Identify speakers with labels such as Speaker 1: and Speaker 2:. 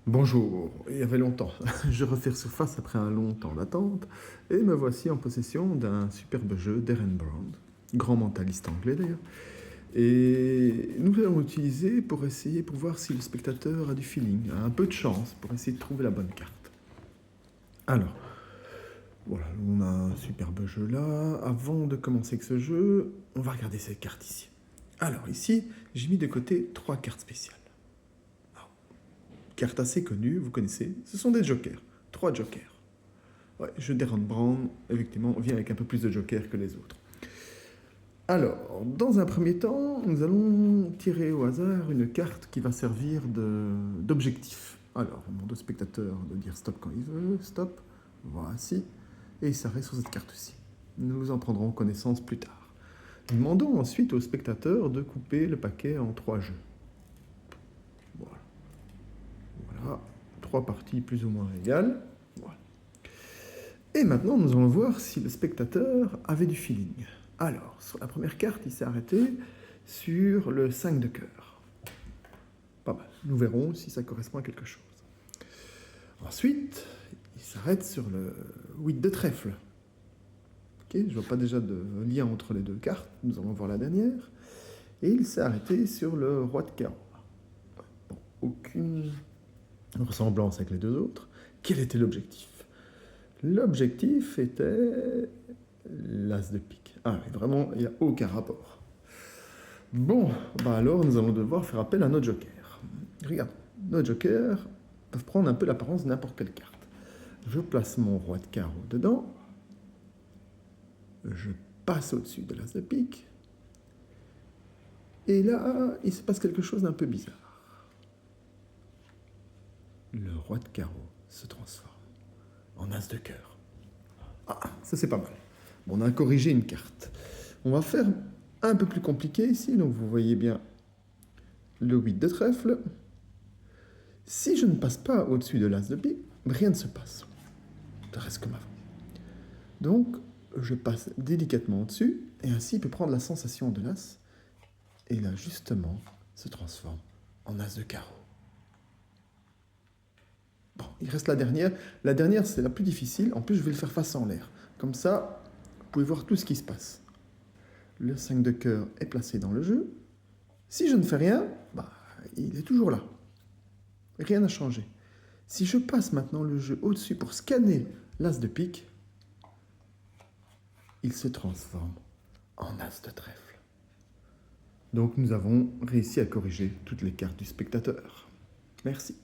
Speaker 1: Bonjour, il y avait longtemps. Je refais surface après un long temps d'attente et me voici en possession d'un superbe jeu d'Eren Brown, grand mentaliste anglais d'ailleurs. Et nous allons l'utiliser pour essayer, pour voir si le spectateur a du feeling, a un peu de chance pour essayer de trouver la bonne carte. Alors, voilà, on a un superbe jeu là. Avant de commencer avec ce jeu, on va regarder cette carte ici. Alors ici, j'ai mis de côté 3 cartes spéciales. Carte assez connue, vous connaissez, ce sont des jokers. 3 jokers. Ouais, jeu d'Eren Brown, effectivement, vient avec un peu plus de jokers que les autres. Alors, dans un premier temps, nous allons tirer au hasard une carte qui va servir d'objectif. Alors, on demande au spectateur de dire stop quand il veut, stop, voici, et il s'arrête sur cette carte-ci. Nous en prendrons connaissance plus tard. Demandons ensuite au spectateur de couper le paquet en 3 jeux. Voilà. Voilà, 3 parties plus ou moins égales. Voilà. Et maintenant, nous allons voir si le spectateur avait du feeling. Alors, sur la première carte, il s'est arrêté sur le 5 de cœur. Pas mal. Nous verrons si ça correspond à quelque chose. Ensuite, il s'arrête sur le 8 de trèfle. Ok, je ne vois pas déjà de lien entre les 2 cartes. Nous allons voir la dernière. Et il s'est arrêté sur le roi de carreau. Bon, aucune ressemblance avec les 2 autres. Quel était l'objectif? L'objectif était l'as de pique. Ah oui, vraiment, il n'y a aucun rapport. Bon, bah alors nous allons devoir faire appel à nos jokers. Regarde, nos jokers peuvent prendre un peu l'apparence de n'importe quelle carte. Je place mon roi de carreau dedans. Je passe au-dessus de l'as de pique. Et là, il se passe quelque chose d'un peu bizarre. Le roi de carreau se transforme en as de cœur. Ah, ça c'est pas mal. Bon, on a corrigé une carte. On va faire un peu plus compliqué ici. Donc vous voyez bien le 8 de trèfle. Si je ne passe pas au-dessus de l'as de pique, rien ne se passe. Ça reste comme avant. Donc je passe délicatement au-dessus et ainsi il peut prendre la sensation de l'as. Et là justement se transforme en as de carreau. Bon, il reste la dernière. La dernière, c'est la plus difficile. En plus, je vais le faire face en l'air. Comme ça, vous pouvez voir tout ce qui se passe. Le 5 de cœur est placé dans le jeu. Si je ne fais rien, bah, il est toujours là. Rien n'a changé. Si je passe maintenant le jeu au-dessus pour scanner l'as de pique, il se transforme en as de trèfle. Donc nous avons réussi à corriger toutes les cartes du spectateur. Merci.